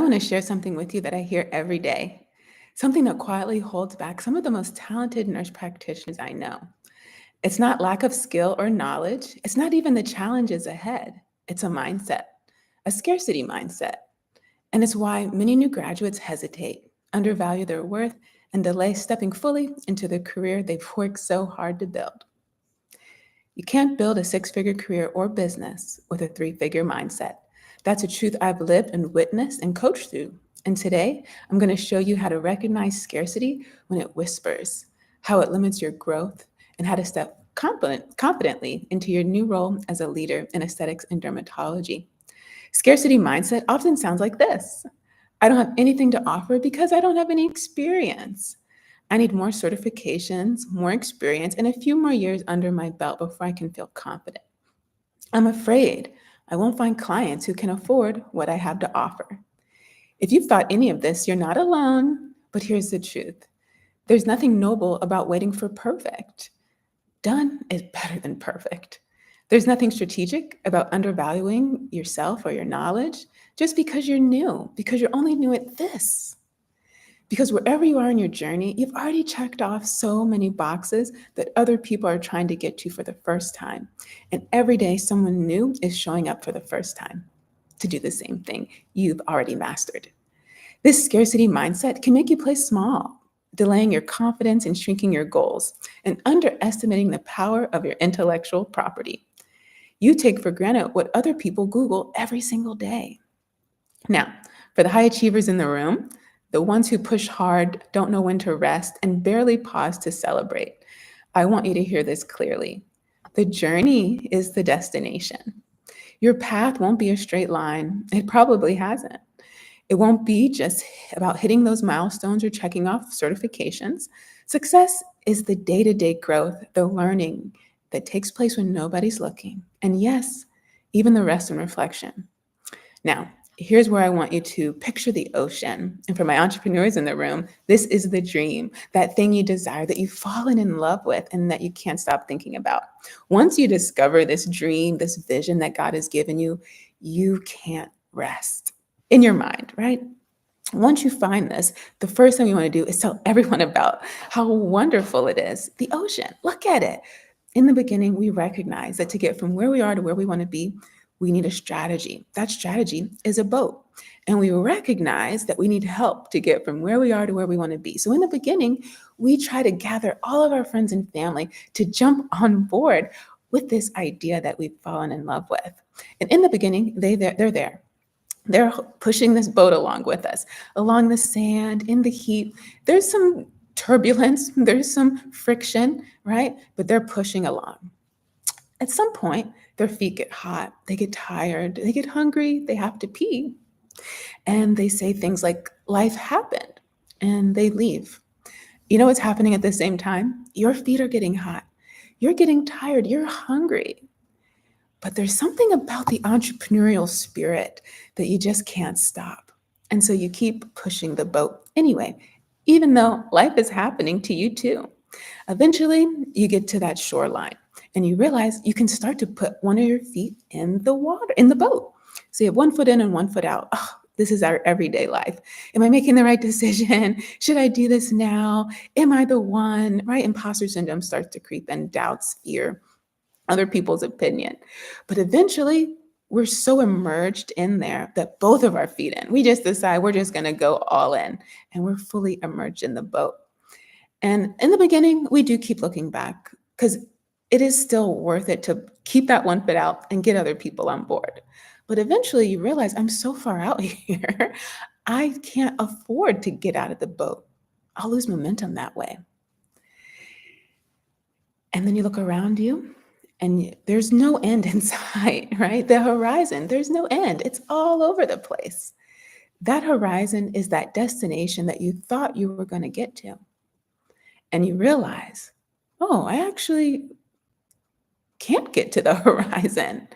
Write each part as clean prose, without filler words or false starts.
want to share something with you that I hear every day, something that quietly holds back some of the most talented nurse practitioners I know. It's not lack of skill or knowledge, it's not even the challenges ahead. It's a mindset, a scarcity mindset. And it's why many new graduates hesitate, undervalue their worth, and delay stepping fully into the career they've worked so hard to build. You can't build a six-figure career or business with a three-figure mindset. That's a truth I've lived and witnessed and coached through. And today, I'm going to show you how to recognize scarcity when it whispers, how it limits your growth, and how to step confidently into your new role as a leader in aesthetics and dermatology. Scarcity mindset often sounds like this: I don't have anything to offer because I don't have any experience. I need more certifications, more experience, and a few more years under my belt before I can feel confident. I'm afraid I won't find clients who can afford what I have to offer. If you've thought any of this, you're not alone, but here's the truth. There's nothing noble about waiting for perfect. Done is better than perfect. There's nothing strategic about undervaluing yourself or your knowledge just because you're new, because you're only new at this. Because wherever you are in your journey, you've already checked off so many boxes that other people are trying to get to for the first time. And every day, someone new is showing up for the first time to do the same thing you've already mastered. This scarcity mindset can make you play small, delaying your confidence and shrinking your goals, and underestimating the power of your intellectual property. You take for granted what other people Google every single day. Now, for the high achievers in the room, the ones who push hard, don't know when to rest, and barely pause to celebrate, I want you to hear this clearly. The journey is the destination. Your path won't be a straight line. It probably hasn't. It won't be just about hitting those milestones or checking off certifications. Success is the day-to-day growth, the learning that takes place when nobody's looking. And yes, even the rest and reflection. Now, here's where I want you to picture the ocean. And for my entrepreneurs in the room, this is the dream, that thing you desire, that you've fallen in love with, and that you can't stop thinking about. Once you discover this dream, this vision that God has given you, you can't rest in your mind, right? Once you find this, the first thing you want to do is tell everyone about how wonderful it is. The ocean, look at it. In the beginning, we recognize that to get from where we are to where we want to be, we need a strategy. That strategy is a boat. And we recognize that we need help to get from where we are to where we want to be. So in the beginning, we try to gather all of our friends and family to jump on board with this idea that we've fallen in love with. And in the beginning, they're there. They're pushing this boat along with us, along the sand, in the heat. There's some turbulence, there's some friction, right? But they're pushing along. At some point, their feet get hot, they get tired, they get hungry, they have to pee. And they say things like, life happened, and they leave. You know what's happening at the same time? Your feet are getting hot, you're getting tired, you're hungry. But there's something about the entrepreneurial spirit that you just can't stop. And so you keep pushing the boat anyway, even though life is happening to you too. Eventually, you get to that shoreline and you realize you can start to put one of your feet in the water, in the boat. So you have one foot in and one foot out. Oh, this is our everyday life. Am I making the right decision? Should I do this now? Am I the one? Right? Imposter syndrome starts to creep in, doubts, fear, other people's opinion. But eventually, we're so immersed in there that both of our feet in, we just decide we're just going to go all in and we're fully immersed in the boat. And in the beginning, we do keep looking back because it is still worth it to keep that one foot out and get other people on board. But eventually you realize I'm so far out here, I can't afford to get out of the boat. I'll lose momentum that way. And then you look around you and there's no end in sight, right? The horizon, there's no end. It's all over the place. That horizon is that destination that you thought you were going to get to. And you realize, oh, I actually can't get to the horizon.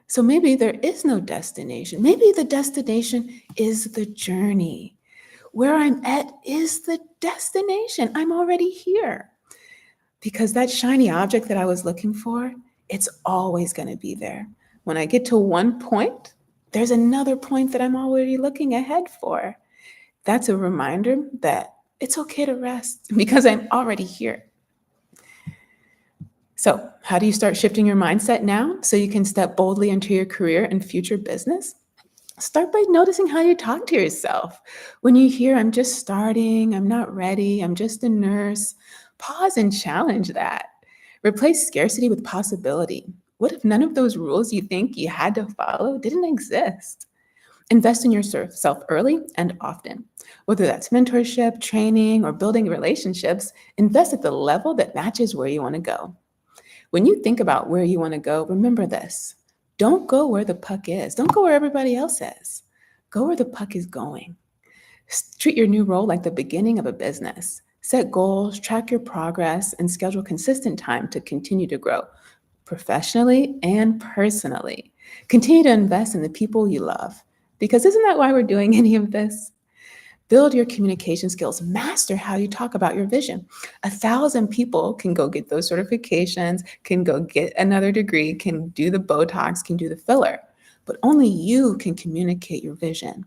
So maybe there is no destination. Maybe the destination is the journey. Where I'm at is the destination. I'm already here. Because that shiny object that I was looking for, it's always going to be there. When I get to one point, there's another point that I'm already looking ahead for. That's a reminder that it's okay to rest because I'm already here. So, how do you start shifting your mindset now so you can step boldly into your career and future business? Start by noticing how you talk to yourself. When you hear, I'm just starting, I'm not ready, I'm just a nurse, pause and challenge that. Replace scarcity with possibility. What if none of those rules you think you had to follow didn't exist? Invest in yourself early and often. Whether that's mentorship, training, or building relationships, invest at the level that matches where you want to go. When you think about where you want to go, remember this. Don't go where the puck is. Don't go where everybody else is. Go where the puck is going. Treat your new role like the beginning of a business. Set goals, track your progress, and schedule consistent time to continue to grow professionally and personally. Continue to invest in the people you love. Because isn't that why we're doing any of this? Build your communication skills. Master how you talk about your vision. 1,000 people can go get those certifications, can go get another degree, can do the Botox, can do the filler, but only you can communicate your vision.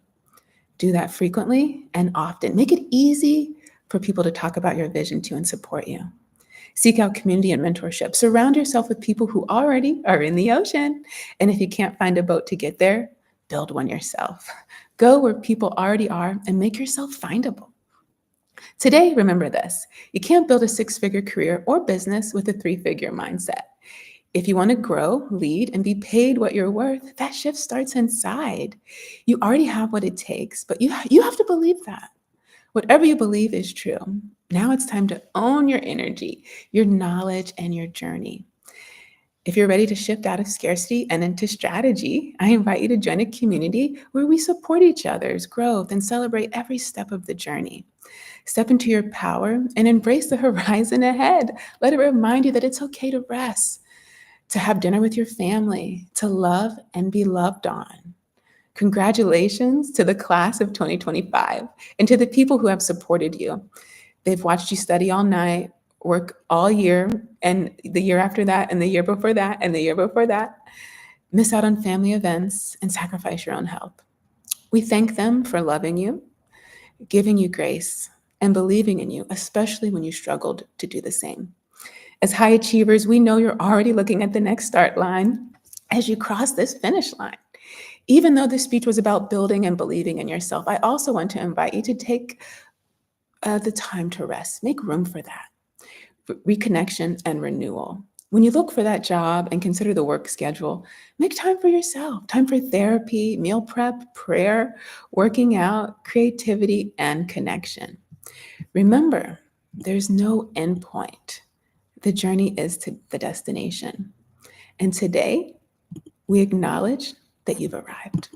Do that frequently and often. Make it easy for people to talk about your vision to and support you. Seek out community and mentorship. Surround yourself with people who already are in the ocean. And if you can't find a boat to get there, build one yourself. Go where people already are and make yourself findable. Today, remember this. You can't build a 6-figure career or business with a 3-figure mindset. If you want to grow, lead, and be paid what you're worth, that shift starts inside. You already have what it takes, but you have to believe that. Whatever you believe is true. Now it's time to own your energy, your knowledge, and your journey. If you're ready to shift out of scarcity and into strategy, I invite you to join a community where we support each other's growth and celebrate every step of the journey. Step into your power and embrace the horizon ahead. Let it remind you that it's okay to rest, to have dinner with your family, to love and be loved on. Congratulations to the class of 2025 and to the people who have supported you. They've watched you study all night, work all year, and the year after that, and the year before that, and the year before that, miss out on family events, and sacrifice your own health. We thank them for loving you, giving you grace, and believing in you, especially when you struggled to do the same. As high achievers, we know you're already looking at the next start line as you cross this finish line. Even though this speech was about building and believing in yourself, I also want to invite you to take the time to rest. Make room for that. Reconnection and renewal. When you look for that job and consider the work schedule, make time for yourself, time for therapy, meal prep, prayer, working out, creativity, and connection. Remember, there's no end point. The journey is to the destination. And today, we acknowledge that you've arrived.